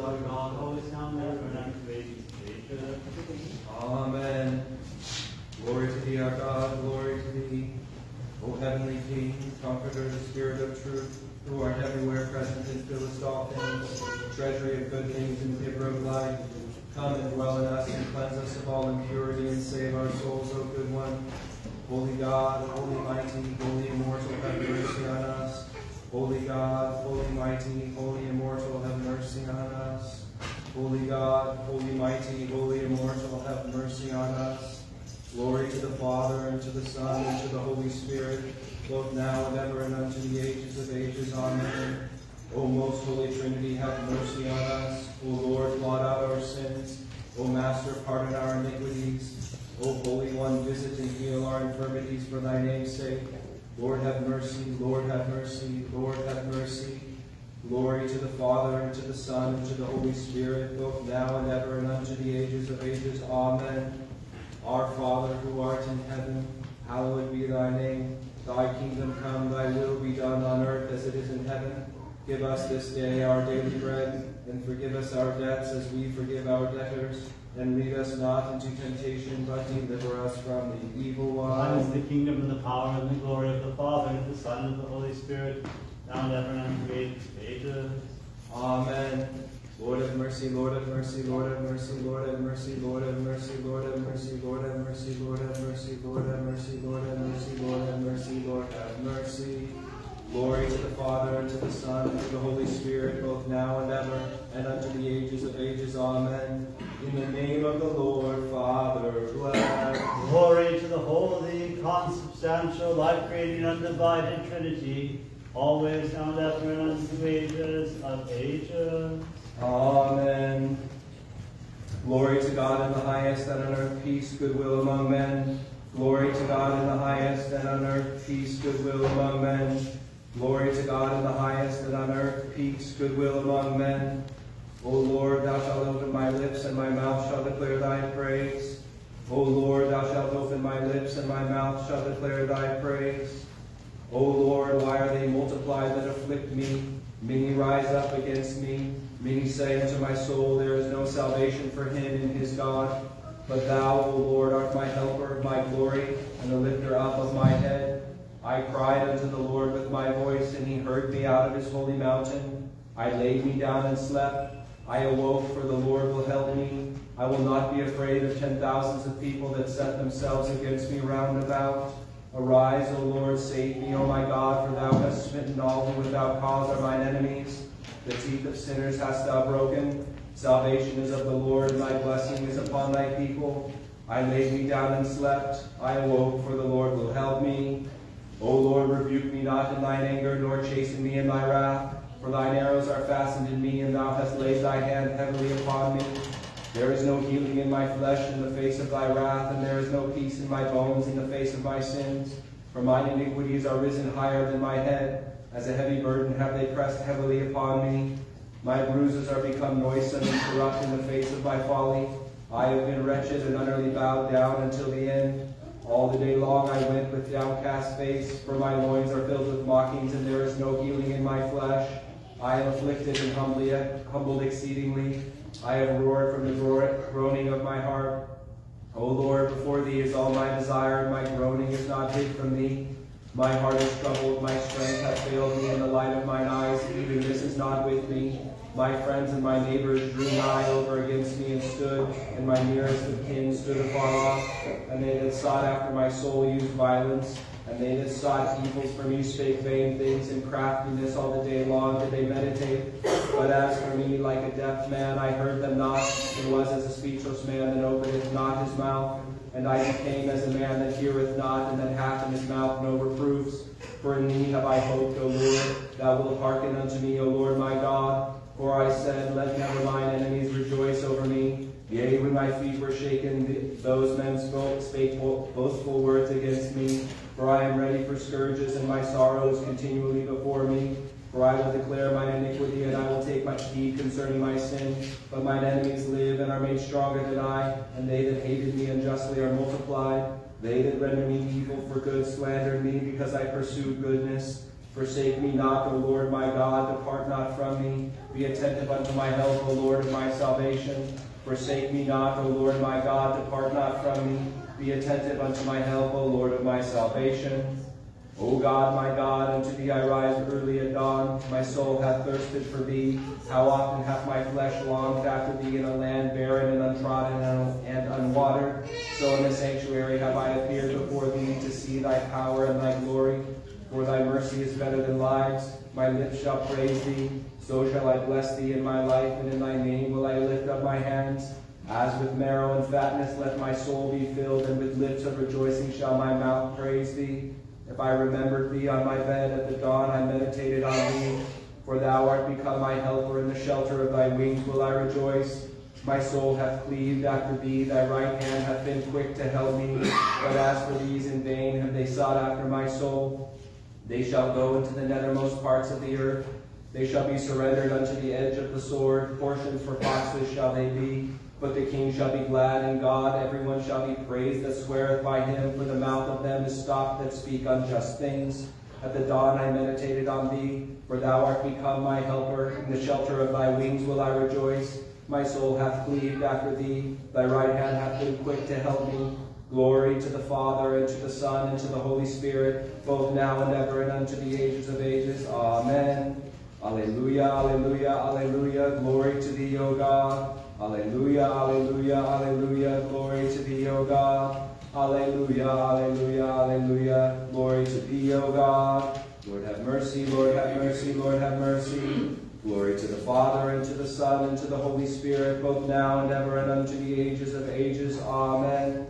our God, always now and ever, and unto ages of ages. Amen. Glory to thee, our God, glory to thee. O heavenly King, comforter, the Spirit of truth, who art everywhere present and fillest all things, treasury of good things and giver of life, come and dwell in us and cleanse us of all impurity and save our souls, O good one. Holy God, holy mighty, holy immortal, have mercy on us. Holy God, holy mighty, holy immortal, have mercy on us. Holy God, holy mighty, holy immortal, have mercy on us. Glory to the Father, and to the Son, and to the Holy Spirit, both now and ever, and unto the ages of ages. Amen. O most holy Trinity, have mercy on us. O Lord, blot out our sins. O Master, pardon our iniquities. O Holy One, visit and heal our infirmities for thy name's sake. Lord, have mercy. Lord, have mercy. Lord, have mercy. Glory to the Father, and to the Son, and to the Holy Spirit, both now and ever, and unto the ages of ages. Amen. Our Father, who art in heaven, hallowed be thy name. Thy kingdom come, thy will be done on earth as it is in heaven. Give us this day our daily bread, and forgive us our debts as we forgive our debtors. And lead us not into temptation, but deliver us from the evil one. Thine is the kingdom, and the power, and the glory of the Father, and of the Son, and of the Holy Spirit, now and ever, and unto ages of ages. Amen. Lord have mercy, Lord have mercy, Lord have mercy, Lord have mercy, Lord have mercy, Lord have mercy, Lord have mercy, Lord have mercy, Lord have mercy, Lord have mercy, Lord have mercy, Lord have mercy. Glory to the Father, and to the Son, and to the Holy Spirit, both now and ever, and unto the ages of ages. Amen. In the name of the Lord, Father, bless. Glory to the holy, consubstantial, life-creating, undivided Trinity, always now and ever, and unto ages of ages. Amen. Glory to God in the highest, and on earth peace, goodwill among men. Glory to God in the highest, and on earth peace, goodwill among men. Glory to God in the highest, and on earth peace, goodwill among men. O Lord, thou shalt open my lips, and my mouth shall declare thy praise. O Lord, thou shalt open my lips, and my mouth shall declare thy praise. O Lord, why are they multiplied that afflict me? Many rise up against me. Many say unto my soul, there is no salvation for him in his God. But thou, O Lord, art my helper, my glory, and the lifter up of my head. I cried unto the Lord with my voice, and he heard me out of his holy mountain. I laid me down and slept. I awoke, for the Lord will help me. I will not be afraid of 10,000s of people that set themselves against me round about. Arise, O Lord, save me, O my God, for thou hast smitten all who without cause are mine enemies. The teeth of sinners hast thou broken. Salvation is of the Lord, and thy blessing is upon thy people. I laid me down and slept. I awoke, for the Lord will help me. O Lord, rebuke me not in thine anger, nor chasten me in thy wrath. For thine arrows are fastened in me, and thou hast laid thy hand heavily upon me. There is no healing in my flesh in the face of thy wrath, and there is no peace in my bones in the face of my sins. For mine iniquities are risen higher than my head. As a heavy burden have they pressed heavily upon me. My bruises are become noisome and corrupt in the face of my folly. I have been wretched and utterly bowed down until the end. All the day long I went with downcast face, for my loins are filled with mockings, and there is no healing in my flesh. I am afflicted and humbled exceedingly. I have roared from the groaning of my heart. O Lord, before thee is all my desire, and my groaning is not hid from thee. My heart is troubled, my strength hath failed me, and the light of mine eyes, even this is not with me. My friends and my neighbors drew nigh over against me and stood, and my nearest of kin stood afar off. And they that sought after my soul used violence, and they that sought evils for me spake vain things, and craftiness all the day long did they meditate. But as for me, like a deaf man, I heard them not, and was as a speechless man that openeth not his mouth. And I became as a man that heareth not, and that hath in his mouth no reproofs. For in thee have I hoped, O Lord. Thou wilt hearken unto me, O Lord my God. For I said, let never mine enemies rejoice over me. Yea, when my feet were shaken, those men spake boastful words against me. For I am ready for scourges, and my sorrows continually before me. For I will declare mine iniquity, and I will take much heed concerning my sin. But mine enemies live, and are made stronger than I, and they that hated me unjustly are multiplied. They that render me evil for good slandered me, because I pursued goodness. Forsake me not, O Lord my God, depart not from me. Be attentive unto my help, O Lord of my salvation. Forsake me not, O Lord my God, depart not from me. Be attentive unto my help, O Lord of my salvation. O God, my God, unto thee I rise early at dawn. My soul hath thirsted for thee. How often hath my flesh longed after thee in a land barren and untrodden and unwatered. So in the sanctuary have I appeared before thee to see thy power and thy glory. For thy mercy is better than lives. My lips shall praise thee. So shall I bless thee in my life, and in thy name will I lift up my hands. As with marrow and fatness let my soul be filled, and with lips of rejoicing shall my mouth praise thee. If I remembered thee on my bed at the dawn, I meditated on thee. For thou art become my helper, in the shelter of thy wings will I rejoice. My soul hath cleaved after thee, thy right hand hath been quick to help me. But as for these, in vain have they sought after my soul. They shall go into the nethermost parts of the earth. They shall be surrendered unto the edge of the sword. Portions for foxes shall they be. But the king shall be glad in God. Everyone shall be praised that sweareth by him. For the mouth of them is stopped that speak unjust things. At the dawn I meditated on thee. For thou art become my helper. In the shelter of thy wings will I rejoice. My soul hath cleaved after thee. Thy right hand hath been quick to help me. Glory to the Father, and to the Son, and to the Holy Spirit, both now and ever, and unto the ages of ages. Amen. Alleluia, alleluia, alleluia. Glory to thee, O God. Alleluia, alleluia, alleluia. Glory to thee, O God. Alleluia, alleluia, alleluia. Glory to thee, O God. Lord have mercy, Lord have mercy, Lord have mercy. Glory to the Father, and to the Son, and to the Holy Spirit, both now and ever, and unto the ages of ages. Amen.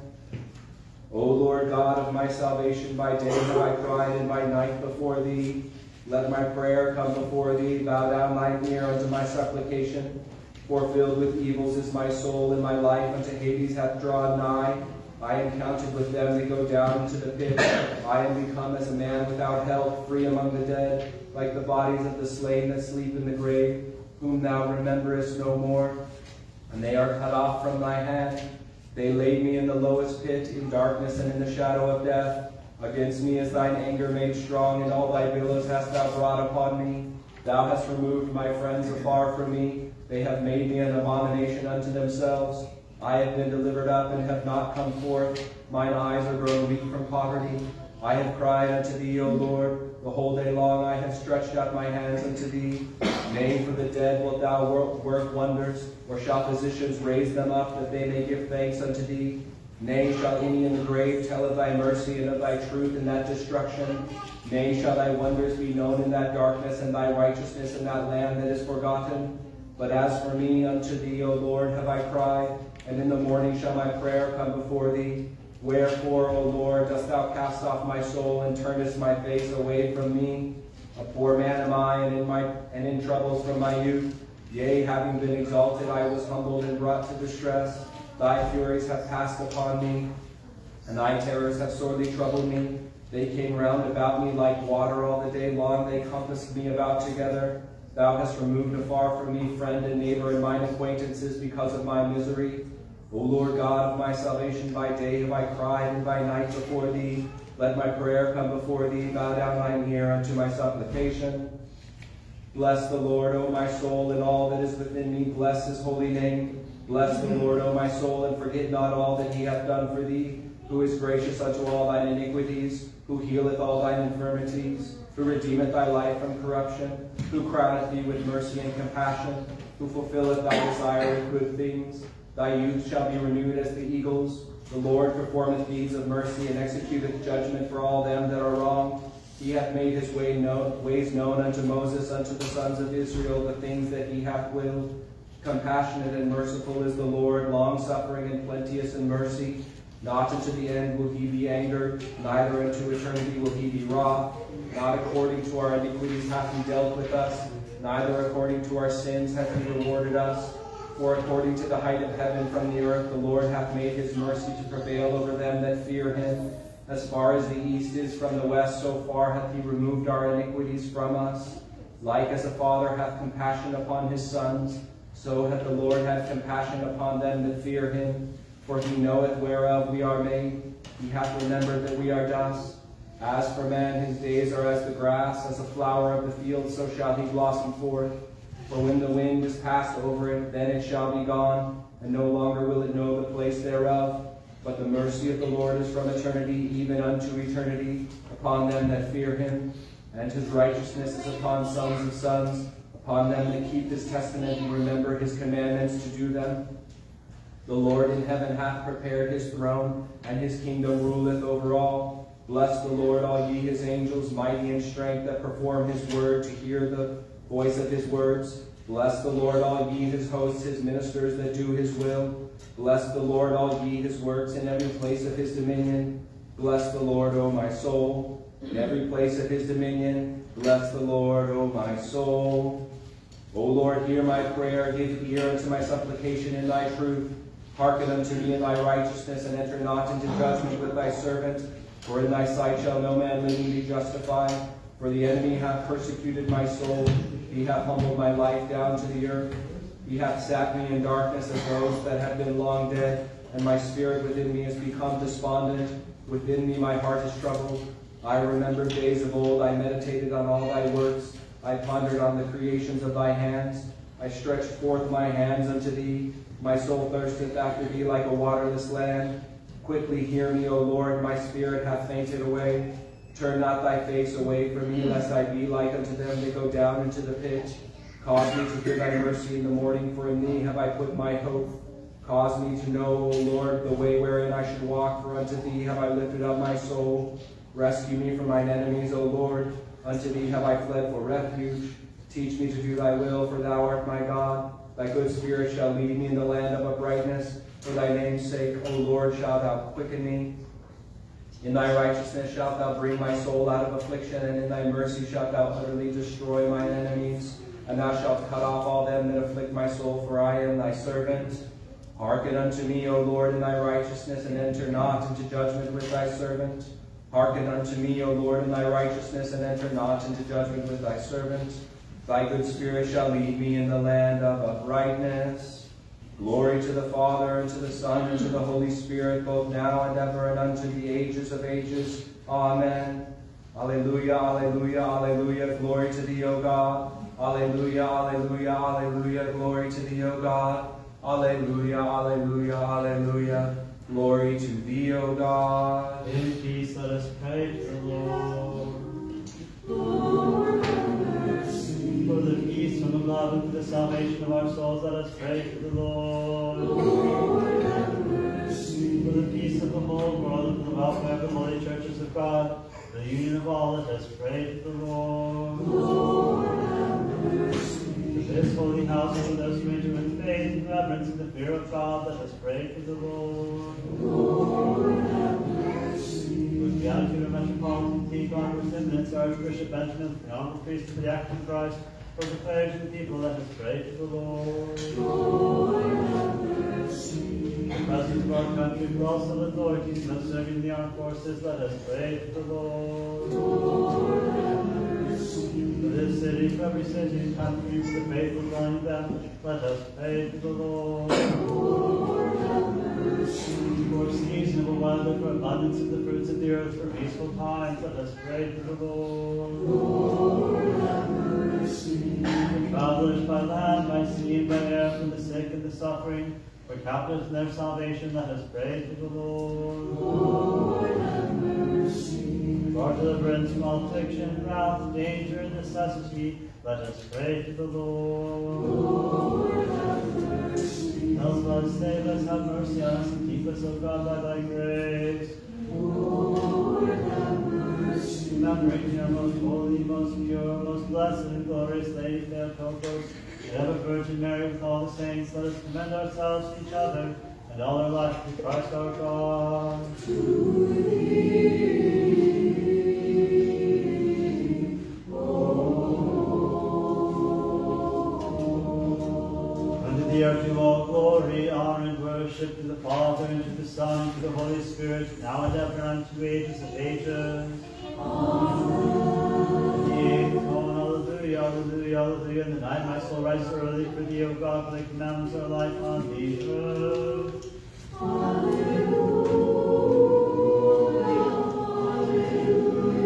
O Lord God of my salvation, by day have I cried, and by night before thee. Let my prayer come before thee. Bow down thine ear unto my supplication. For filled with evils is my soul, and my life unto Hades hath drawn nigh. I am counted with them that go down into the pit. I am become as a man without help, free among the dead, like the bodies of the slain that sleep in the grave, whom thou rememberest no more. And they are cut off from thy hand. They laid me in the lowest pit, in darkness and in the shadow of death. Against me is thine anger made strong, and all thy billows hast thou brought upon me. Thou hast removed my friends afar from me. They have made me an abomination unto themselves. I have been delivered up and have not come forth. Mine eyes are grown weak from poverty. I have cried unto thee, O Lord. The whole day long I have stretched out my hands unto thee. Nay, for the dead wilt thou work wonders, or shall physicians raise them up, that they may give thanks unto thee? Nay, shall any in the grave tell of thy mercy and of thy truth in that destruction? Nay, shall thy wonders be known in that darkness, and thy righteousness in that land that is forgotten? But as for me, unto thee, O Lord, have I cried, and in the morning shall my prayer come before thee. Wherefore, O Lord, dost thou cast off my soul, and turnest my face away from me? A poor man am I, and in troubles from my youth. Yea, having been exalted, I was humbled and brought to distress. Thy furies have passed upon me, and thy terrors have sorely troubled me. They came round about me like water all the day long. They compassed me about together. Thou hast removed afar from me friend and neighbor and mine acquaintances because of my misery. O Lord God of my salvation, by day have I cried, and by night before thee. Let my prayer come before thee. Bow down thine ear unto my supplication. Bless the Lord, O my soul, and all that is within me. Bless his holy name. Bless the Lord, O my soul, and forget not all that he hath done for thee, who is gracious unto all thine iniquities, who healeth all thine infirmities, who redeemeth thy life from corruption, who crowneth thee with mercy and compassion, who fulfilleth thy desire with good things. Thy youth shall be renewed as the eagles. The Lord performeth deeds of mercy, and executeth judgment for all them that are wrong. He hath made his ways known unto Moses, unto the sons of Israel, the things that he hath willed. Compassionate and merciful is the Lord, long-suffering and plenteous in mercy. Not unto the end will he be angered, neither unto eternity will he be wroth. Not according to our iniquities hath he dealt with us, neither according to our sins hath he rewarded us. For according to the height of heaven from the earth, the Lord hath made his mercy to prevail over them that fear him. As far as the east is from the west, so far hath he removed our iniquities from us. Like as a father hath compassion upon his sons, so hath the Lord had compassion upon them that fear him. For he knoweth whereof we are made. He hath remembered that we are dust. As for man, his days are as the grass, as a flower of the field, so shall he blossom forth. For when the wind is passed over it, then it shall be gone, and no longer will it know the place thereof. But the mercy of the Lord is from eternity, even unto eternity, upon them that fear him. And his righteousness is upon sons of sons, upon them that keep his testament and remember his commandments to do them. The Lord in heaven hath prepared his throne, and his kingdom ruleth over all. Bless the Lord, all ye his angels, mighty in strength, that perform his word, to hear the voice of his words. Bless the Lord, all ye his hosts, his ministers that do his will. Bless the Lord, all ye his works, in every place of his dominion. Bless the Lord, O my soul, in every place of his dominion. Bless the Lord, O my soul. O Lord, hear my prayer, give ear unto my supplication in thy truth. Hearken unto me in thy righteousness, and enter not into judgment with thy servant. For in thy sight shall no man living be justified. For the enemy hath persecuted my soul. He hath humbled my life down to the earth. He hath sat me in darkness as those that have been long dead, and my spirit within me is become despondent. Within me my heart is troubled. I remember days of old. I meditated on all thy works. I pondered on the creations of thy hands. I stretched forth my hands unto thee. My soul thirsteth after thee like a waterless land. Quickly hear me, O Lord, my spirit hath fainted away. Turn not thy face away from me, lest I be like unto them that go down into the pit. Cause me to hear thy mercy in the morning, for in thee have I put my hope. Cause me to know, O Lord, the way wherein I should walk, for unto thee have I lifted up my soul. Rescue me from mine enemies, O Lord. Unto thee have I fled for refuge. Teach me to do thy will, for thou art my God. Thy good spirit shall lead me in the land of uprightness. For thy name's sake, O Lord, shalt thou quicken me. In thy righteousness shalt thou bring my soul out of affliction, and in thy mercy shalt thou utterly destroy mine enemies. And thou shalt cut off all them that afflict my soul, for I am thy servant. Hearken unto me, O Lord, in thy righteousness, and enter not into judgment with thy servant. Hearken unto me, O Lord, in thy righteousness, and enter not into judgment with thy servant. Thy good spirit shall lead me in the land of uprightness. Glory to the Father, and to the Son, and to the Holy Spirit, both now and ever, and unto the ages of ages. Amen. Alleluia, alleluia, alleluia. Glory to thee, O God. Alleluia, alleluia, alleluia. Glory to thee, O God. Alleluia, alleluia, alleluia. Glory to thee, O God. In peace let us pray to the Lord. Lord, have mercy. For the peace from above and for the salvation of our souls, let us pray to the Lord. Lord, have mercy. For the peace of the whole world and for the welfare of the holy churches of God, for the union of all, let us pray to the Lord. Lord, have mercy. For this holy house and for those who enter with faith and reverence and the fear of God, let us pray to the Lord. Lord, have mercy. For the beatitude of Metropolitan T. God, for Simmons, Archbishop Benjamin, the honorable priest of the act of Christ, for the clergy and the people, let us pray to the Lord. Lord, have mercy. The president of our country, for all civil authorities not serving in the armed forces, let us pray to the Lord. Lord, have mercy. For this city, for every city and country, for the faithful dwelling in them, let us pray to the Lord. Lord, have mercy. For seasonable weather, for abundance of the fruits of the earth, for peaceful times, let us pray to the Lord. Lord, have mercy. For travelers by land, by sea, and by air, for the sick and the suffering, for captives in their salvation, let us pray to the Lord. Lord, have mercy. For our deliverance from all affliction, wrath, danger, and necessity, let us pray to the Lord. Lord, have mercy. Help us, save us, have mercy on us, and keep us, O God, by thy grace. Lord, have mercy. Remembering your most holy, most pure, most blessed, and glorious Lady Theotokos, and ever Virgin Mary with all the saints, let us commend ourselves to each other, and all our life to Christ our God. To thee, Unto thee are due all glory, honor, and worship, to the Father, and to the Son, and to the Holy Spirit, now and ever, and unto ages of ages. Amen. Hallelujah, hallelujah, hallelujah. In the night my soul rises early for thee, O God, for thy commandments are life on the earth. Alleluia, alleluia.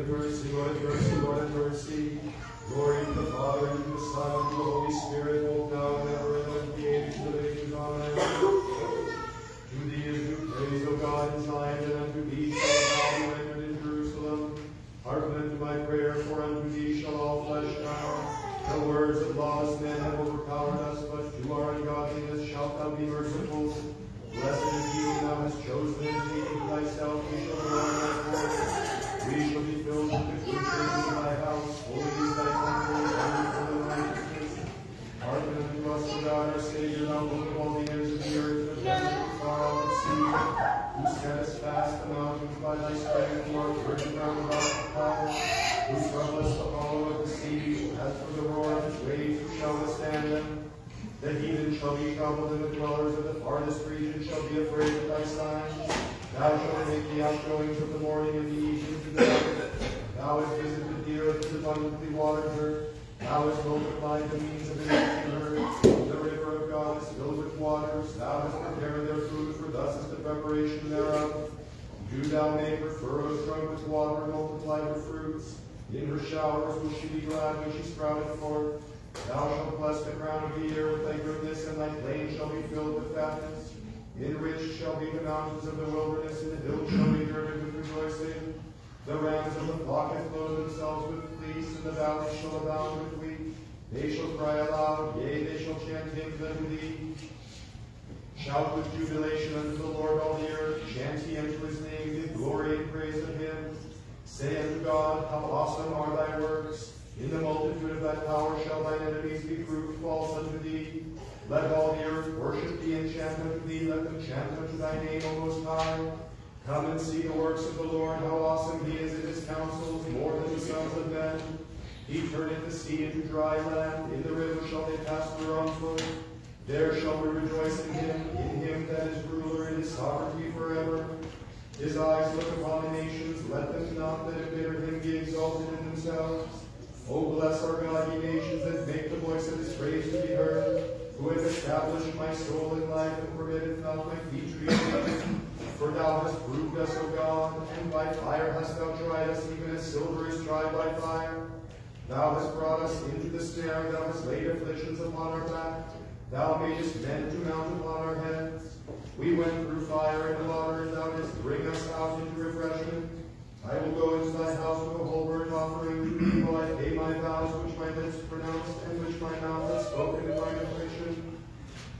have mercy, Lord have mercy, Lord have mercy. Glory to the Father, and to the Son, and to the Holy Spirit, both now and ever, and unto the ages of ages. Amen. To thee is due praise, O God, in Zion, and unto thee shall thou reign in Jerusalem. Hearken unto my prayer, for unto thee shall all flesh bow. The words of lawless men have overpowered us, but to our ungodliness shalt thou be merciful. Blessed is he whom thou hast chosen, and taken to thyself, we shall go on thy course. We shall be filled with the good things of thy house. Holy is thy temple, and full of righteousness. Hearken unto us, O God, our Savior, thou Lord of all the ends of the earth, the heavens far out at sea, who settest fast the mountains by thy strength, Lord, girded round about with power, who troublest the hollow of the sea. As for the roar of its waves, who shall withstand them? The heathen shall be troubled, and the dwellers of the farthest region shall be afraid of thy signs. Thou shalt make the outgoings of the morning and the evenings of the night. Thou hast visited the earth and abundantly watered her. Thou hast multiplied the means of enriching her. The river of God is filled with waters. Thou hast prepared their food, for thus is the preparation thereof. Do thou make her furrows drunk with water, and multiply her fruits. In her showers will she be glad when she sprouted forth. Thou shalt bless the crown of the year with thy goodness, and thy plain shall be filled with fatness. Enriched shall be the mountains of the wilderness, and the hills shall be girded with rejoicing. The rams of the flock have clothed themselves with fleece, and the valleys shall abound with wheat. They shall cry aloud, yea, they shall chant hymns unto thee. Shout with jubilation unto the Lord all the earth. Chant ye unto his name, give glory and praise of him. Say unto God, how awesome are thy works. In the multitude of thy power shall thine enemies be proved false unto thee. Let all the earth worship thee and chant unto thee. Let them chant unto thy name, O Most High. Come and see the works of the Lord, how awesome he is in his counsels, more than the sons of men. He turneth the sea into dry land. In the river shall they pass through on foot. There shall we rejoice in him that is ruler in his sovereignty forever. His eyes look upon the nations. Let them not that embitter him be exalted in themselves. O bless our God, ye nations, that make the voice of his praise to be heard, who hath established my soul in life, and permitteth not my feet to be moved. For thou hast proved us, O God, and by fire hast thou tried us, even as silver is tried by fire. Thou hast brought us into the snare, thou hast laid afflictions upon our back. Thou madest men to mount upon our heads. We went through fire and water, and thou didst bring us out into refreshment. I will go into thy house with a whole burnt offering. Will I pay my vows which my lips pronounced, and which my mouth hath spoken in mine affliction?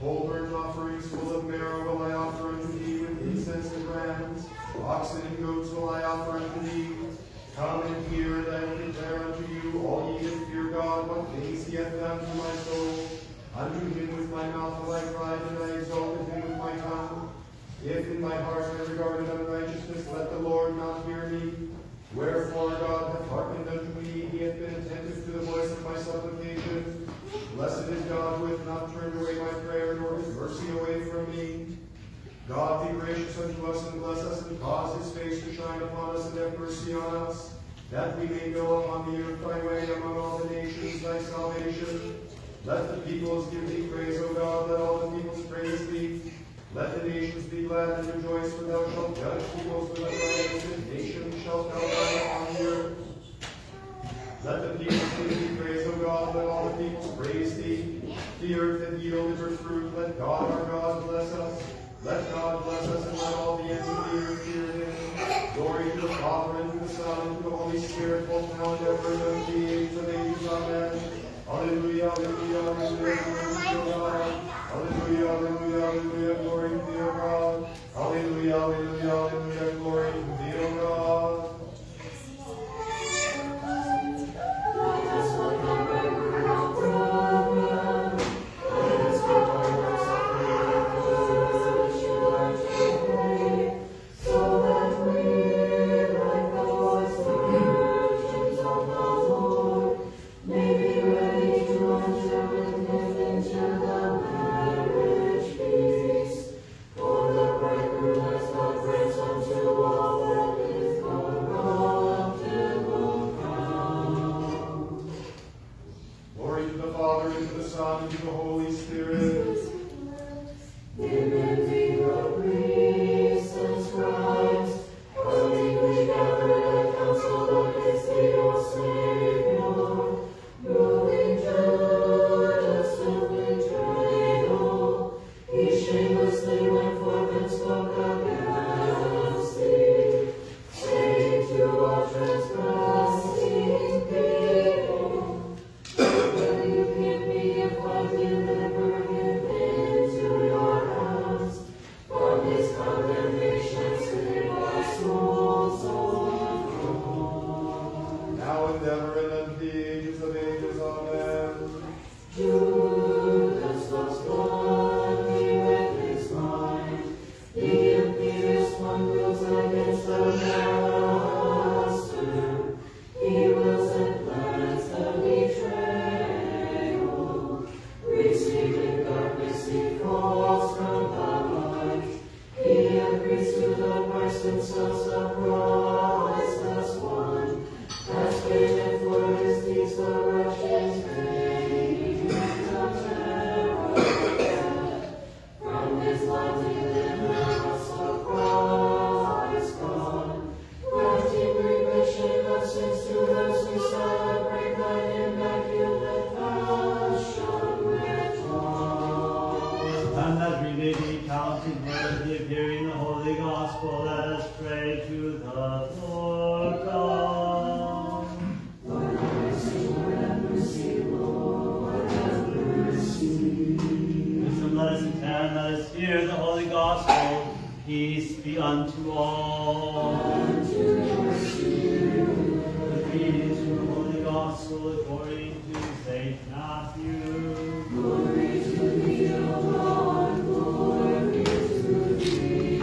Whole burnt offerings full of marrow will I offer unto thee, with incense and rams. Oxen and goats will I offer unto thee. Come and hear, and I will declare unto you, all ye that fear God, what things he hath done to my soul. Unto him with my mouth will I cry, and I exalted him with my tongue. If in my heart I regarded unrighteousness, let the Lord not hear me. Wherefore God hath hearkened unto me, he hath been attentive to the voice of my supplication. Blessed is God who hath not turned away my prayer, nor his mercy away from me. God be gracious unto us, and bless us, and cause his face to shine upon us, and have mercy on us, that we may know upon the earth thy way, among all the nations thy salvation. Let the peoples give thee praise, O God, let all the peoples praise thee. Let the nations be glad and rejoice, for thou shalt judge peoples with uprightness, and nations shalt thou guide upon the earth. Let the peoples give thee praise, O God, let all the peoples praise thee. The earth hath yielded her fruit, let God our God bless us. Let God bless us, and let all the ends of the earth fear him. Glory to the Father, and to the Son, and to the Holy Spirit, both now and ever, and unto the ages of ages. Amen. Alleluia, alleluia, alleluia, glory to God. Alleluia, alleluia, alleluia, glory to thee, O God. Alleluia, alleluia, alleluia, glory to thee, O God. Together in council of his and ever, and unto the ages of ages. Amen. Judas was godly with his mind. He appears mongrels against the master. He wills and plans the betrayal. Receiving darkness, he falls from the light. He agrees to the person so surprised as one. Has paid for his deeds the wretched pain. From his lovely limbs of Christ gone, granting remission of sins to those who celebrate thy immaculate passion with joy. And that we may be counted worthy of hearing the holy gospel, let us pray to the Lord God. Lord have mercy, Lord have mercy, Lord have mercy. Wisdom, let us attend, let us hear the holy gospel. Peace be unto all. And to your spirit. The reading from the holy gospel according to St. Matthew. Glory to thee, O Lord, glory to thee.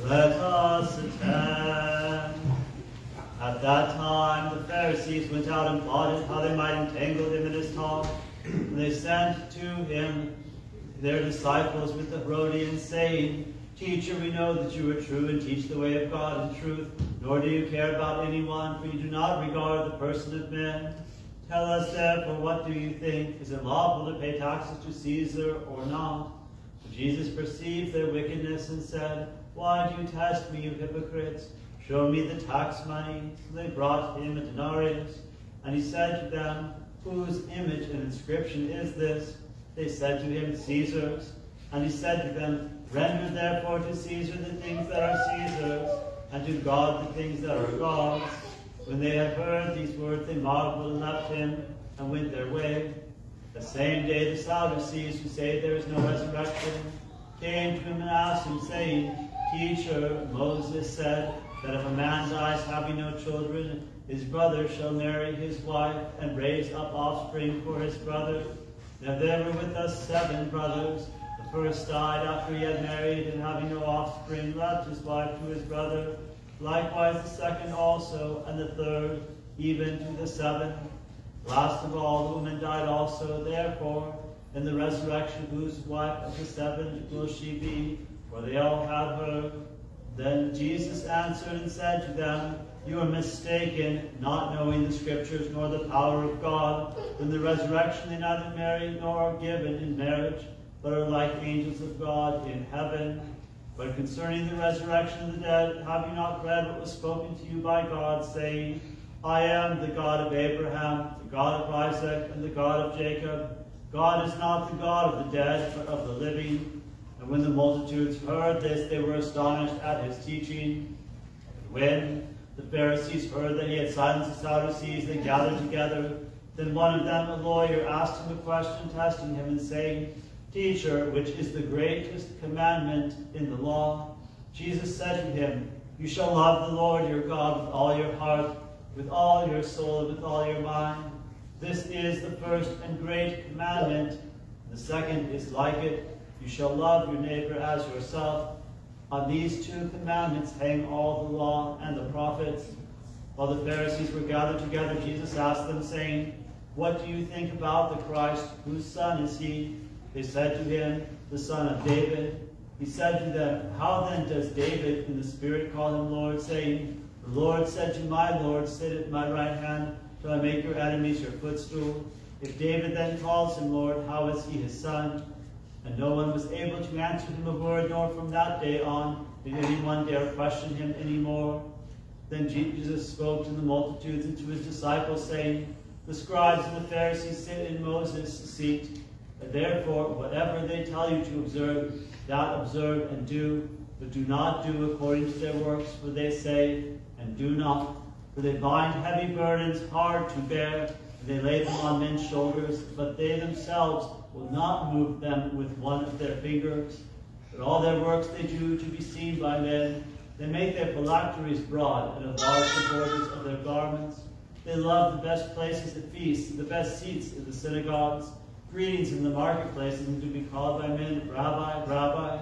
Let us attend. At that time the Pharisees went out and plotted how they might entangle him in his talk. And they sent to him their disciples with the Herodians, saying, Teacher, we know that you are true and teach the way of God in truth, nor do you care about anyone, for you do not regard the person of men. Tell us therefore, what do you think? Is it lawful to pay taxes to Caesar or not? But Jesus perceived their wickedness and said, Why do you test me, you hypocrites? Show me the tax money. So they brought him a denarius. And he said to them, Whose image and inscription is this? They said to him, Caesar's. And he said to them, Render therefore to Caesar the things that are Caesar's, and to God the things that are God's. When they had heard these words, they marveled and left him, and went their way. The same day the Sadducees, who say there is no resurrection, came to him and asked him, saying, Teacher, Moses said that if a man dies having no children, his brother shall marry his wife and raise up offspring for his brother. Now there were with us 7 brothers. The first died after he had married, and having no offspring, left his wife to his brother. Likewise the second also, and the third, even to the 7th. Last of all, the woman died also. Therefore, in the resurrection, whose wife of the 7th will she be? For they all have her. Then Jesus answered and said to them, You are mistaken, not knowing the Scriptures nor the power of God. In the resurrection they neither marry nor are given in marriage, but are like angels of God in heaven. But concerning the resurrection of the dead, have you not read what was spoken to you by God, saying, I am the God of Abraham, the God of Isaac, and the God of Jacob. God is not the God of the dead, but of the living. And when the multitudes heard this, they were astonished at his teaching. And when the Pharisees heard that he had silenced the Sadducees, they gathered together. Then one of them, a lawyer, asked him a question, testing him, and saying, Teacher, which is the greatest commandment in the law? Jesus said to him, You shall love the Lord your God with all your heart, with all your soul, and with all your mind. This is the first and great commandment. The second is like it. You shall love your neighbor as yourself. On these 2 commandments hang all the law and the prophets. While the Pharisees were gathered together, Jesus asked them, saying, What do you think about the Christ? Whose son is he? They said to him, The son of David. He said to them, How then does David in the Spirit call him Lord, saying, The Lord said to my Lord, Sit at my right hand, till I make your enemies your footstool. If David then calls him Lord, how is he his son? And no one was able to answer him a word, nor from that day on did anyone dare question him any more. Then Jesus spoke to the multitudes and to his disciples, saying, The scribes and the Pharisees sit in Moses' seat. And therefore, whatever they tell you to observe, that observe and do, but do not do according to their works, for they say, and do not. For they bind heavy burdens hard to bear, and they lay them on men's shoulders, but they themselves will not move them with one of their fingers. But all their works they do to be seen by men. They make their phylacteries broad and enlarge the borders of their garments. They love the best places at feasts, the best seats in the synagogues, greetings in the marketplaces, and to be called by men, Rabbi, Rabbi.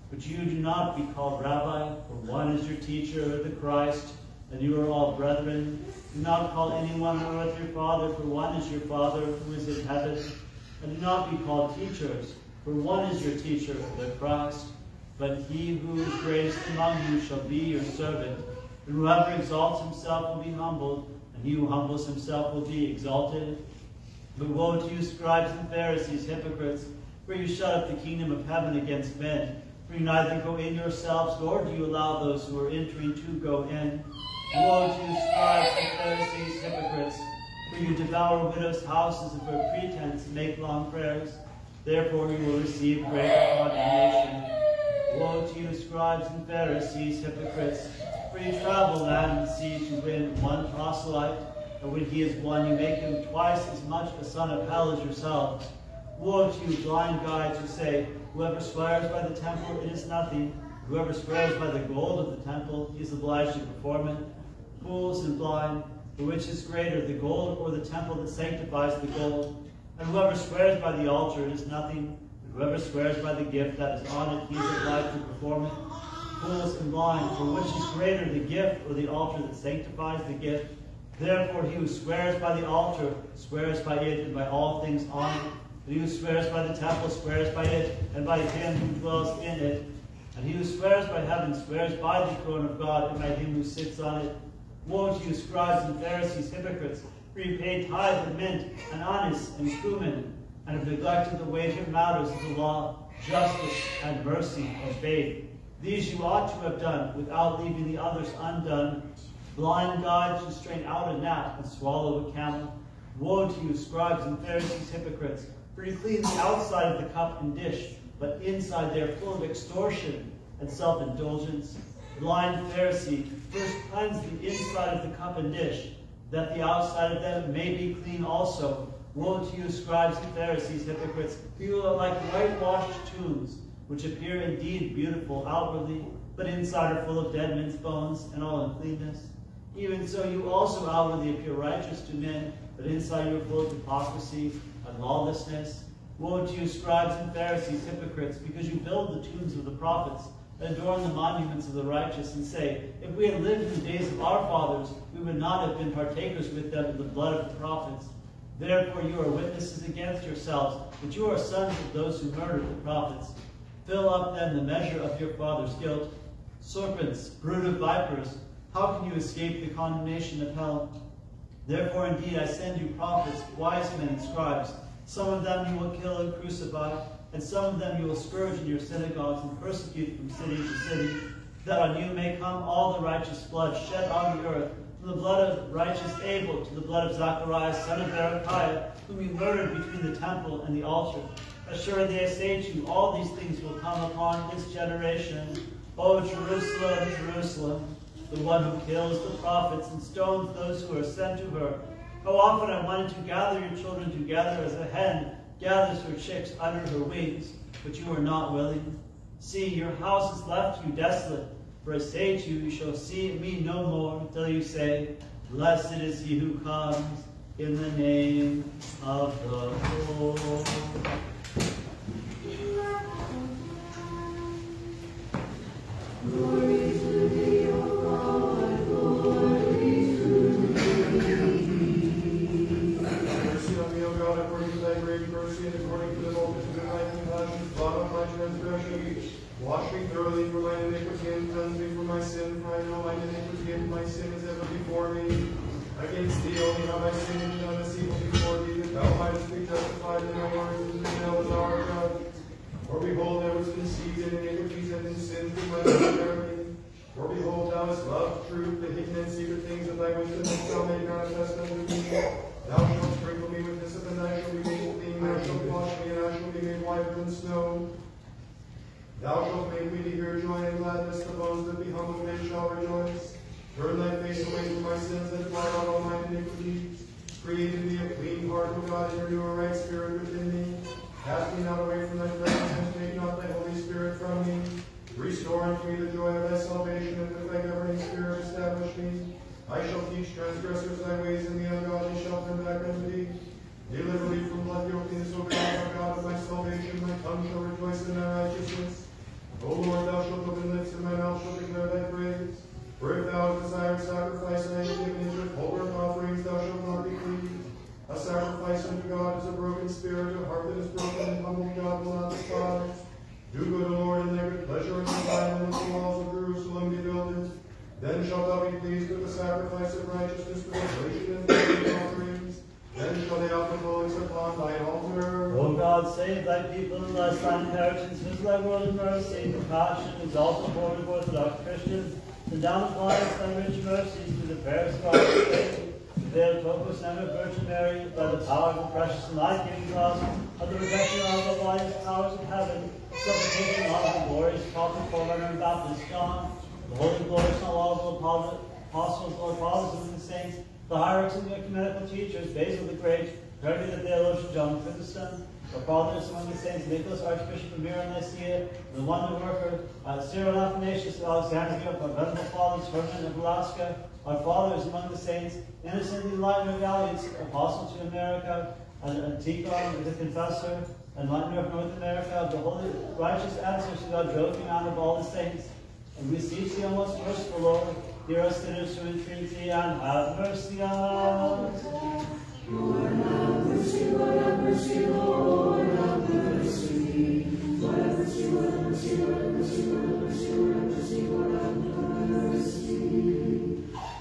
But you do not be called Rabbi, for one is your teacher, the Christ, and you are all brethren. Do not call anyone on earth your father, for one is your Father who is in heaven. And do not be called teachers, for one is your teacher, the Christ. But he who is greatest among you shall be your servant. And whoever exalts himself will be humbled, and he who humbles himself will be exalted. But woe to you, scribes and Pharisees, hypocrites, for you shut up the kingdom of heaven against men. For you neither go in yourselves, nor do you allow those who are entering to go in. Woe to you, scribes and Pharisees, hypocrites, for you devour widows' houses, and for pretense make long prayers. Therefore you will receive greater condemnation. Woe to you, scribes and Pharisees, hypocrites, for you travel land and sea to win one proselyte, and when he is won, you make him twice as much a son of hell as yourselves. Woe to you, blind guides, who say, whoever swears by the temple, it is nothing. Whoever swears by the gold of the temple, he is obliged to perform it. Fools and blind, for which is greater, the gold or the temple that sanctifies the gold? And whoever swears by the altar, it is nothing. Whoever swears by the gift that is on it, he is obliged to perform it. Fools and blind, for which is greater, the gift or the altar that sanctifies the gift? Therefore he who swears by the altar swears by it and by all things on it. And he who swears by the temple swears by it and by him who dwells in it. And he who swears by heaven swears by the throne of God and by him who sits on it. Woe to you, scribes and Pharisees, hypocrites, for you pay tithe and mint and anise and cumin, and have neglected the weightier matters of the law, justice and mercy and faith. These you ought to have done, without leaving the others undone. Blind guides who strain out a gnat and swallow a camel. Woe to you, scribes and Pharisees, hypocrites, for you clean the outside of the cup and dish, but inside they are full of extortion and self-indulgence. Blind Pharisee, first cleanse the inside of the cup and dish, that the outside of them may be clean also. Woe to you, scribes and Pharisees, hypocrites, for you are like whitewashed tombs, which appear indeed beautiful outwardly, but inside are full of dead men's bones and all uncleanness. Even so you also outwardly appear righteous to men, but inside you are full of hypocrisy and lawlessness. Woe to you, scribes and Pharisees, hypocrites, because you build the tombs of the prophets, and adorn the monuments of the righteous, and say, if we had lived in the days of our fathers, we would not have been partakers with them in the blood of the prophets. Therefore you are witnesses against yourselves, that you are sons of those who murdered the prophets. Fill up then the measure of your father's guilt. Serpents, brood of vipers, how can you escape the condemnation of hell? Therefore indeed I send you prophets, wise men and scribes. Some of them you will kill and crucify, and some of them you will scourge in your synagogues and persecute from city to city, that on you may come all the righteous blood shed on the earth, from the blood of righteous Abel to the blood of Zacharias, son of Berechiah, whom you murdered between the temple and the altar. Assuredly I say to you, all these things will come upon this generation. O Jerusalem, Jerusalem, the one who kills the prophets and stones those who are sent to her. How often I wanted to gather your children together as a hen gathers her chicks under her wings, but you are not willing. See, your house is left to you desolate. For I say to you, you shall see me no more until you say, blessed is he who comes in the name of the Lord. Glory to thee, O God, glory to thee. Mercy on me, O God, according to thy great mercy, and according to the multitude of thy compassion, blot out my transgression. Wash me thoroughly from my iniquity, and cleanse me from my sin, for I know mine iniquity, and my sin is ever before me. Against thee only have I sinned and done this evil before thee, that thou mightest be justified in thy words, and thou art our God. For behold, I was conceived in iniquities, and in sins did my mother bear me. For behold, thou hast loved truth, the hidden and secret things of thy wisdom, and shalt make manifest unto me. Thou shalt sprinkle me with hyssop, and I shall be made clean. Thou shalt wash me, and I shall be made whiter than snow. Thou shalt make me to hear joy and gladness. The bones that be humbled, they shall rejoice. Turn thy face away from my sins, and blot out all my iniquities. Create in me a clean heart, O God, and renew a right spirit within me. Cast me not away from thy presence, and take not thy Holy Spirit from me. Restore unto me the joy of thy salvation, and with thy governing spirit establish me. I shall teach transgressors thy ways, and the ungodly shall turn back unto thee. Deliver me from blood guiltiness, O God, my God of my salvation. My tongue shall rejoice in thy righteousness. O Lord, thou shalt open lips, and my mouth shall declare thy praise. For if thou hast desired sacrifice, and I have given into it whole burnt offerings, thou shalt not be pleased. A sacrifice unto God is a broken spirit, a heart that is broken and humble God will not despise. Do good, O Lord, and thy good pleasure in thine, and the walls of Jerusalem be builded. Then shalt thou be pleased with the sacrifice of righteousness, with oblation and burnt offerings. Then shall they offer bullocks upon thine altar. O God, save thy people and bless thine inheritance. Visit thy world in mercy and compassion. Exalt the Lord of Orthodox Christians. Send down upon us thy rich mercies through the prayers of our faith. The veil of Topos, never Virgin Mary, by the power of the precious and life-giving cross, of the redemption of the life powers of heaven, supplication of the glorious prophet, forerunner, and Baptist John, the holy and glorious and laudable apostles, Lord fathers and the saints, the hierarchs and the ecumenical teachers, Basil the Great, Gregory the theologian, John Chrysostom, the fathers among the saints, Nicholas, Archbishop of Myra and Nicaea, the wonder worker, Cyril Athanasius of Alexandria, our venerable fathers, Ferdinand of Alaska, our fathers among the saints, Innocent the Enlightener of Valiant, Apostle to America, Antigon the Confessor, Enlightener of North America, the holy righteous answers to God, joking out of all the saints. And we beseech thee, O most merciful Lord, hear us sinners who entreat thee, and have mercy on us. Lord, have mercy, Lord, have mercy, Lord, have mercy. Lord, have mercy, Lord, have mercy, Lord, have mercy, Lord, have mercy, Lord, have mercy, Lord, have mercy.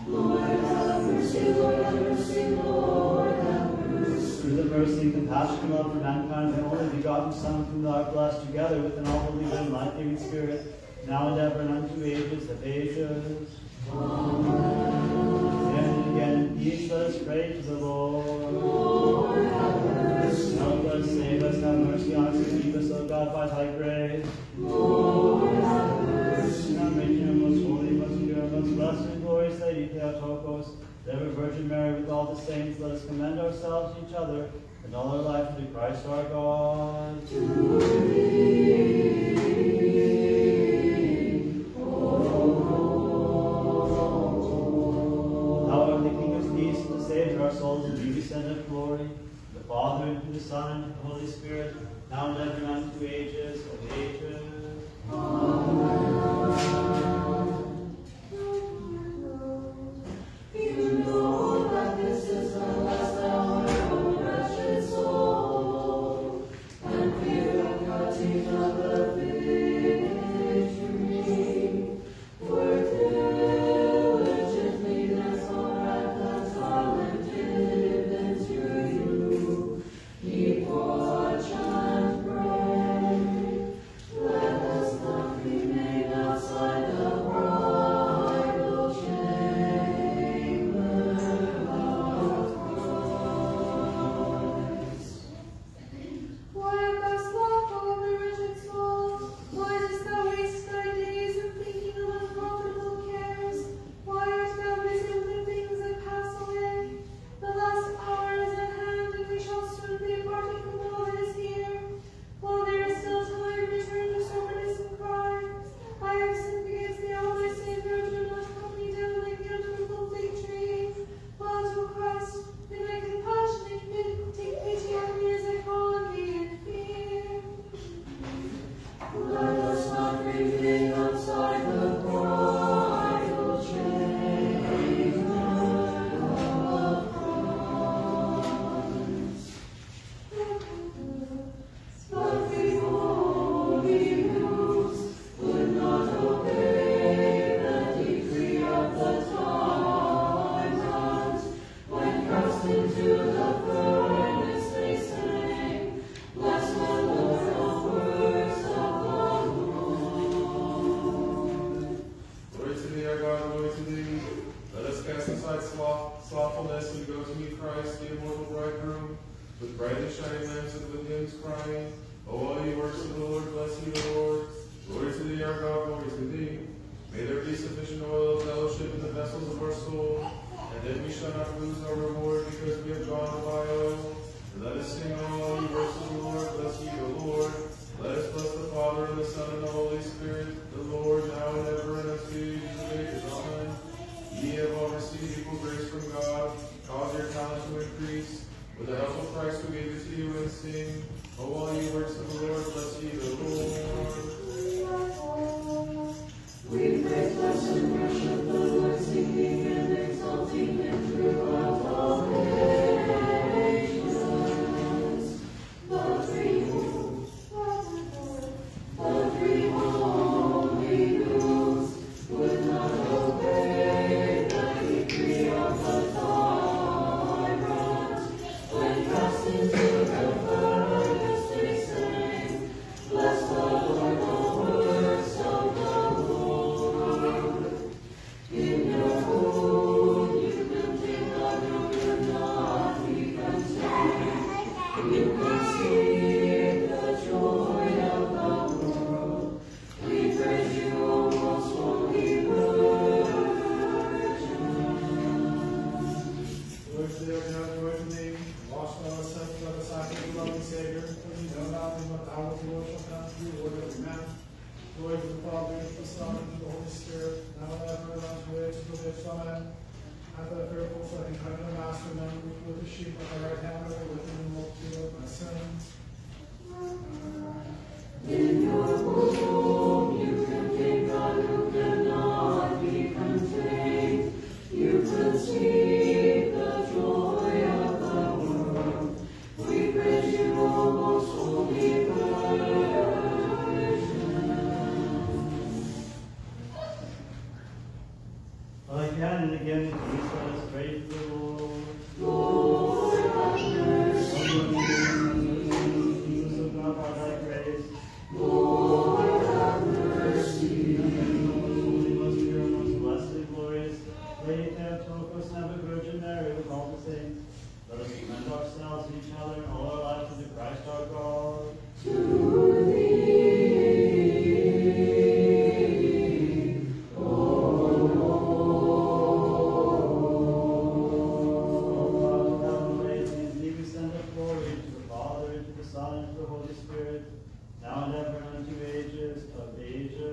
Lord, have mercy, Lord, have mercy, Lord, have mercy. Through the mercy and compassion and love for mankind, the only begotten Son, whom thou art blessed, together with an all holy and life-giving Spirit, now and ever and unto ages of ages. Amen. And again, in peace, let us pray to the Lord. Lord, have mercy. Help us, save us, have mercy on us, and keep us, O God, by thy grace. Lord, have mercy. Now make you most holy, most pure, most blessed, and glorious Lady Theotokos, the ever Virgin Mary, with all the saints, let us commend ourselves to each other, and all our life to Christ our God. To thee, Thou art the King of peace, and the Savior of our souls, and you descend of glory. To the Father, and to the Son, and to the Holy Spirit, now and ever and unto ages of ages. you know that this is the last hour of a wretched soul, and fear the cutting of the victory. Work diligently, therefore, at the talent given to you. Keep watch and pray. Let us not remain outside the bridal chamber of Christ. Why art thou slothful, my wretched soul? Why dost thou waste thy days in thinking of unprofitable cares? Why art thou busy with the things that pass away? The last hour is at hand, and we shall soon be parted from all that is here. While there is still time, return to soberness and cry. I have sinned against thee, O my Savior, do not cut me down like the unfruitful fig tree. But, O Christ, in thy compassion, take pity on me as I call on thee in fear. Let us not remain outside the bridal chamber of Christ. But before we lose, would not obey the decree of the tyrant, when cast into the furnace they sang, bless the Lord, O works of the Lord. Glory to thee, our God, glory to thee. Let us cast aside slothfulness and go to meet Christ, the immortal bridegroom, with brightly shining lamps and with hymns crying, O all ye works of the Lord, bless ye the Lord. Glory to thee, our God, glory to thee. May there be sufficient oil of fellowship in the vessels of our soul, and that we shall not lose our reward because we have drawn the by oil. And let us sing, O all ye works of the Lord, bless ye the Lord. Let us bless the Father, Father, and the Son, and the Holy Spirit, the Lord, now and ever, and as the ages of ages. Amen. Ye have all received equal grace from God. Cause your talent to increase. With the help of Christ who gave it to you, and sing, O all ye works of the Lord, bless ye the Lord. We praise, bless, and worship the Lord, singing and exalting him throughout all creations. The three holy rules would not obey the decree of the tyrant. When cast into the furnace, they sang, bless the Lord, the works of the Lord. In your food you can think of, you cannot be contained. You can see the joy of the world. We praise you, O most holy Virgin. Glory to thee, O God, glory to thee. Wash thou us up by the sacrament of the loving Savior, for we know not in what hour the Lord shall come to you, Lord of every man. Glory to the Father, and to the Son, and to the Holy Spirit, now and ever, and unto the ages of ages. Amen. After that fearful second coming of the Master, then with the sheep at thy right hand, over within the multitude of my sins. In your womb you contain God who cannot be contained. You conceive the joy of the world. We praise you, O most holy Virgin. Again and again, Jesus, praise the Lord. Lord, have mercy. Jesus of God, by thy grace. Lord, have mercy. Holy, most pure, most blessed, glorious, Lady Theotokos, and ever Virgin Mary, with all the saints, let us commend ourselves and each other and all our lives to Christ our God. To thee, O O God, thou amazing, and thee we send up glory to the Father, and to the Son, and to the Holy Spirit, now and ever, and unto ages of ages.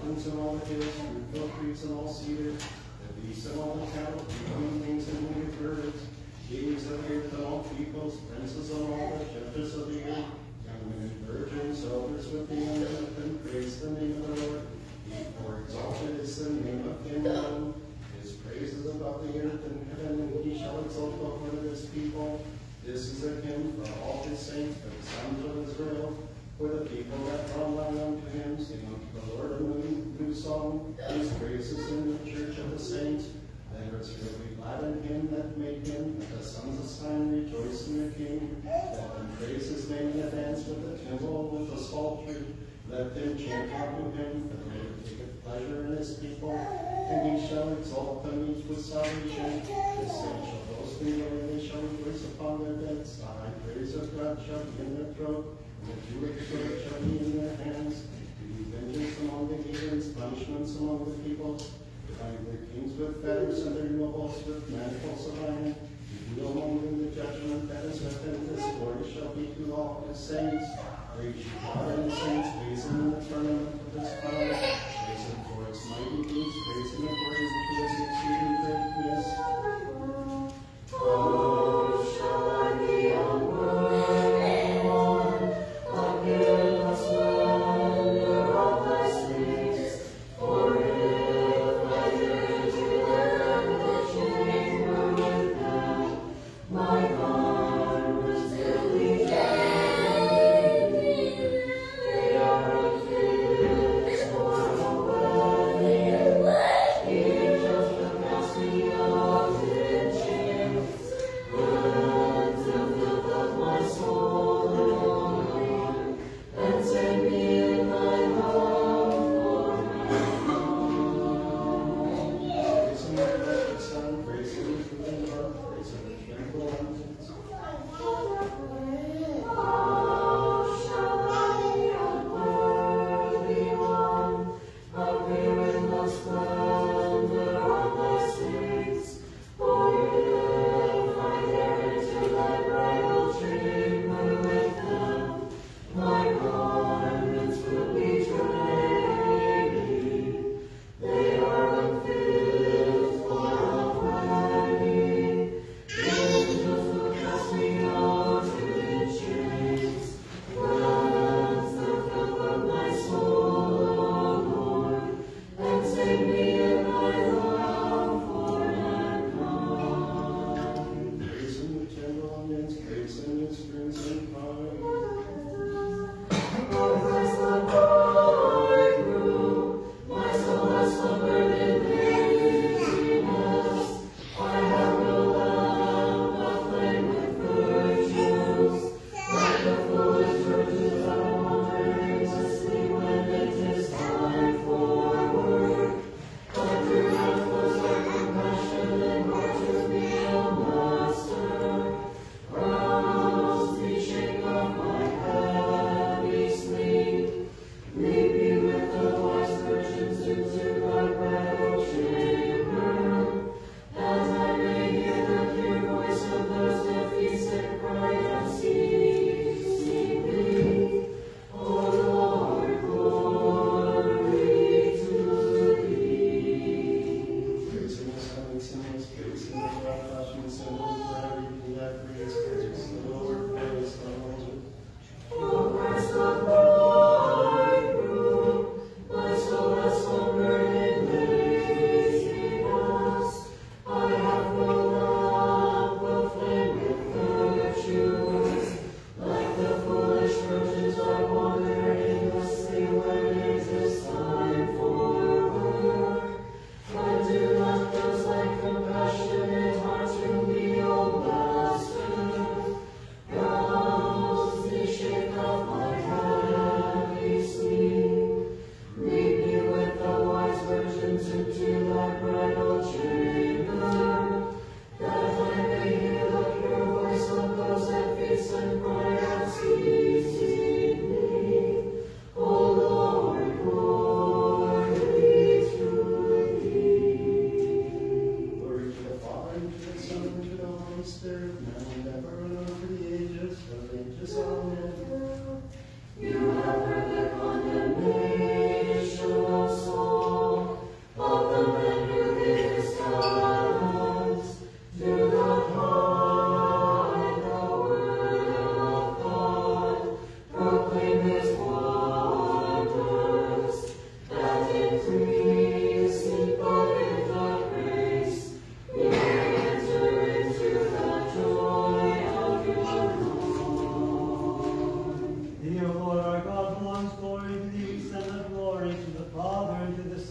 mountains and all the hills, fruitful trees and all cedar, the beasts and all the cattle, creeping things and winged birds, kings of the earth and all peoples, princes and all the judges of the earth, young men and virgins, elders with the young, let them praise the name of the Lord. For exalted is the name of him alone. His praise is above the earth and heaven, and he shall exalt the Lord of his people. This is a hymn for all his saints, for the sons of Israel, for the people that draw nigh unto him, sing unto the Lord a new song, his praises in the church of the saints. Let us be glad in him that made him, let the sons of Zion rejoice in their king. Let them praise his name in a dance with the timbrel, with the psaltery. Let them chant unto him, for the Lord taketh pleasure in his people, and he shall exalt them each with salvation. The saints shall boast in glory, they shall rejoice upon their beds. The high praise of God shall be in their throat, and the two-edged sword shall be in their hands. To do vengeance among the heathens, punishments among the peoples, to bind their kings with fetters and their nobles with manacles of iron. To do among them the judgment that is within. This glory shall be to all his saints. Praise you, God and the saints, praise him in the firmament of his power. Praise him for his mighty deeds, praise him according to his exceeding greatness. Oh, shall I be unworthy one, forgive the splendor of thy saints, for if I dare to them the chamber with them, my garments will be they are unfit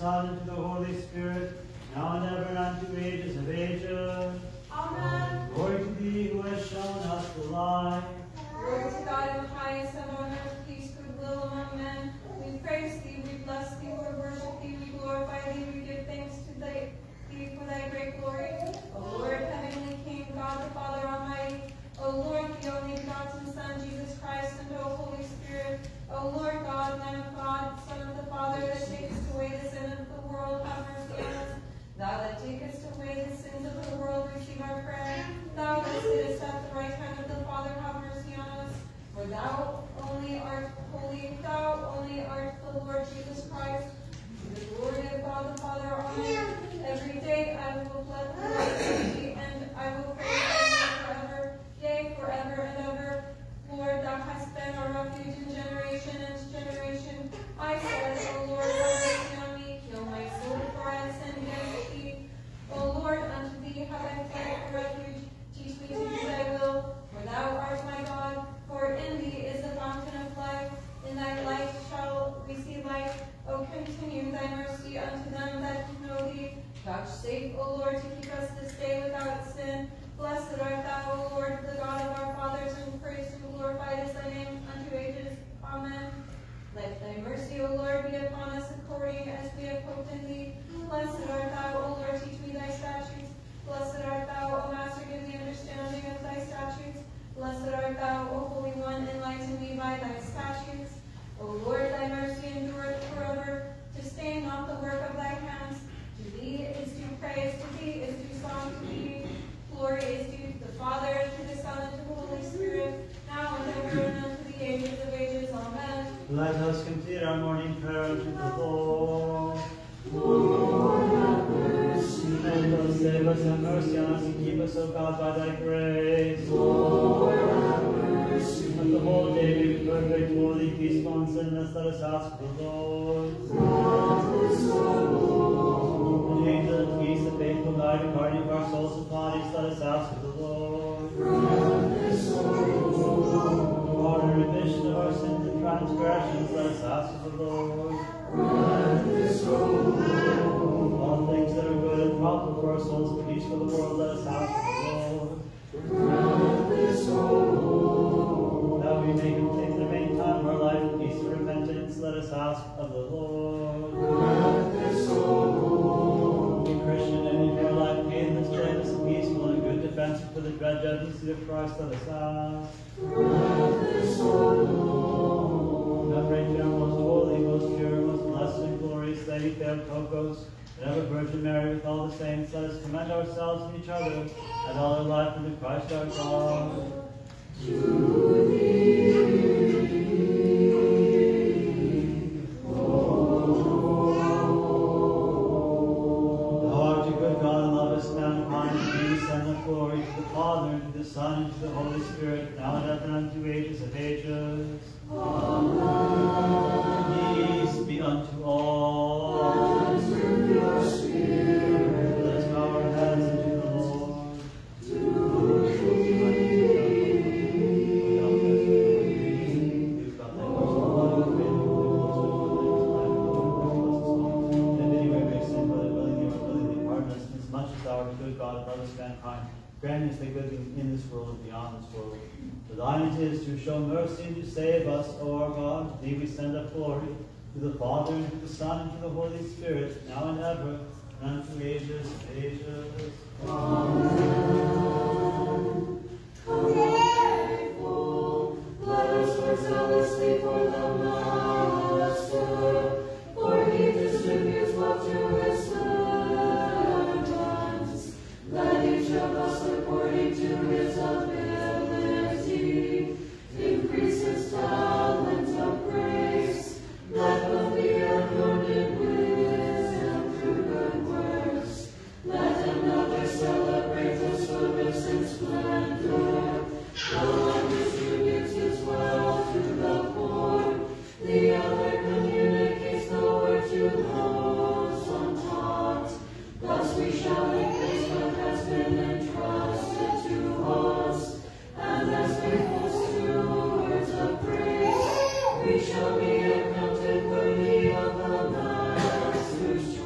Son, and to the Holy Spirit, now and ever, and unto ages of ages. Amen. Glory to thee who has shown us the light. Glory to God in the highest, and on earth peace, goodwill among men. We praise thee, we bless thee, we worship thee, we glorify thee, we give thanks to thee for thy great glory. O Lord, heavenly King, God the Father Almighty, O Lord, the only begotten Son, Jesus Christ, and O Holy Spirit, O Lord God, Lamb of God, Son of the Father, that takest away the sin of the world, have mercy on us. Thou that takest away the sins of the world, receive our prayer. Thou that sittest at the right hand of the Father, have mercy on us. For thou only art holy, thou only art the Lord Jesus Christ. To the glory of God the Father Almighty, every day I will bless thee, and I will praise thee forever, yea, forever and ever. Lord, thou hast been our refuge in generation and generation. I said, O Lord, have mercy on me, heal my soul, for I have sinned against thee. O Lord, unto thee have I fled for refuge. Teach me to do thy will, for thou art my God. For in thee is the fountain of life. In thy light shall we see life. O continue thy mercy unto them that know thee. Vouchsafe, O Lord, to keep us this day without sin. Blessed art thou, O Lord, the God of our fathers, and praised and glorified is thy name unto ages. Amen. Let thy mercy, O Lord, be upon us according as we have hoped in thee. Blessed art thou, O Lord, teach me thy statutes. Blessed art thou, O Master, give the understanding of thy statutes. Blessed art thou, O Holy One, enlighten me by thy statutes. O Lord, thy mercy endureth forever. Sustain not the work of thy hands. To thee is due praise, to thee is due song, to thee glory is due to the Father, and to the Son, and to the Holy Spirit, now and ever, and unto the ages of ages. Amen. Let us complete our morning prayer to the Lord. Lord, have mercy. And O save us, have mercy on us, and keep us, O God, by thy grace. Lord, have mercy. Let the whole day be perfect, holy, peaceful, and sinless. Let us ask the Lord. Grant this, O Lord. An angel of peace, the faithful guide, and guardian of our souls and bodies, let us ask of the Lord. Grant this, O Lord. For the remission of our sins and transgressions, let us ask of the Lord. Grant this, O Lord. All things that are good and proper for our souls and peace for the world, let us ask of the Lord. Grant this, O Lord. That we may complete the remaining time of our life in peace and repentance, let us ask of the Lord. Grant this, O Lord. Be Christian and in your life, painless, blameless, and peaceful, and good defense for the dread judgment seat of Christ, let us ask. Grant this, O Lord. Now pray to our most holy, most pure, most blessed, and glorious Lady Theotokos, and ever Virgin Mary with all the saints, let us commend ourselves and each other, and all our life unto Christ our God. To thee, Thou art a good God, and lovest mankind, and peace and the glory to the Father, and to the Son, and to the Holy Spirit, now and ever, and unto ages of ages. Peace be unto all. and to your spirit, Let us bow our heads unto the Lord. As much as thou art good God, lovest mankind, grant us the good in this world and beyond this world. For thine it is to show mercy and to save us, O our God. To thee we send up glory, to the Father, and to the Son, and to the Holy Spirit, now and ever, and unto ages of ages. faithful. Let us work zealously for the Master, for he distributes love to his servants. Let each of us, according to his ability, increase his talent of grace. Let them be adorned with wisdom through good works. Let another celebrate the service in splendor. The one distributes his wealth to the poor. The other communicates the word to those untaught. Thus we shall increase what has been entrusted to us. And as faithful stewards of grace, we shall be accounted worthy of the Master's choice.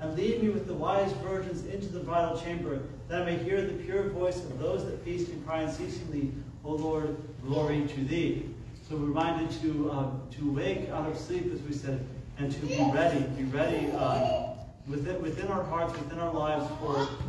And lead me with the wise virgins into the bridal chamber, that I may hear the pure voice of those that feast and cry unceasingly, O Lord, glory to thee. So we're reminded to wake out of sleep, as we said, and to be ready within our hearts, within our lives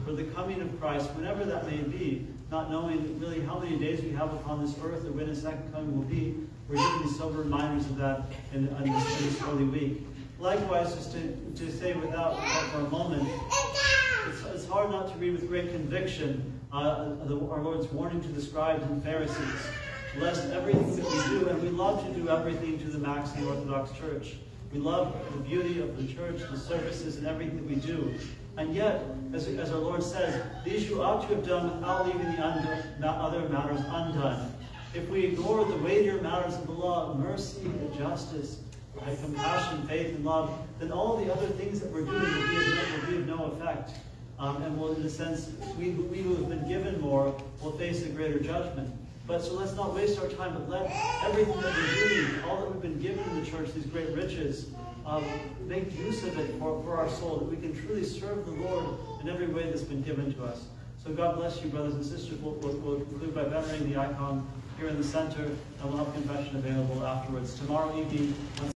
for the coming of Christ, whenever that may be, not knowing really how many days we have upon this earth or when his second coming will be. We're given these sober reminders of that in this Holy Week. Likewise, just to say without for a moment, it's hard not to read with great conviction our Lord's warning to the scribes and Pharisees, lest everything that we do, and we love to do everything to the max in the Orthodox Church. We love the beauty of the church, the services, and everything that we do. And yet, as our Lord says, these you ought to have done without leaving the other matters undone. If we ignore the weightier matters of the law, mercy and justice, right, compassion, faith, and love, then all the other things that we're doing will be of no effect. And will, in a sense, we who have been given more will face a greater judgment. But so let's not waste our time, but let everything that we're doing, all that we've been given in the church, these great riches, make use of it for our soul, that we can truly serve the Lord in every way that's been given to us. So God bless you, brothers and sisters. We'll conclude by venerating the icon here in the center, and we'll have confession available afterwards. Tomorrow evening,